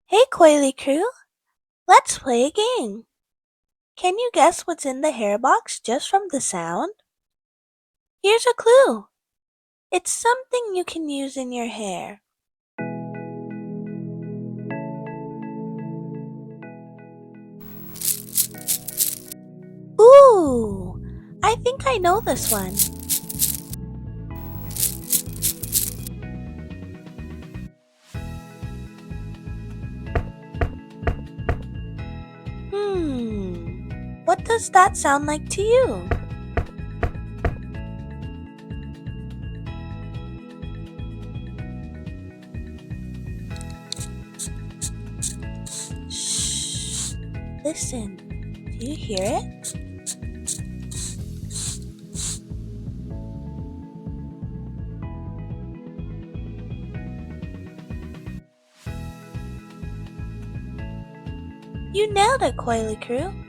Hey, Coily Crew, let's play a game. Can you guess what's in the hair box just from the sound? Here's a clue. It's something you can use in your hair. Ooh, I think I know this one. What does that sound like to you? Shh, listen, do you hear it? You nailed it, Coily Crew.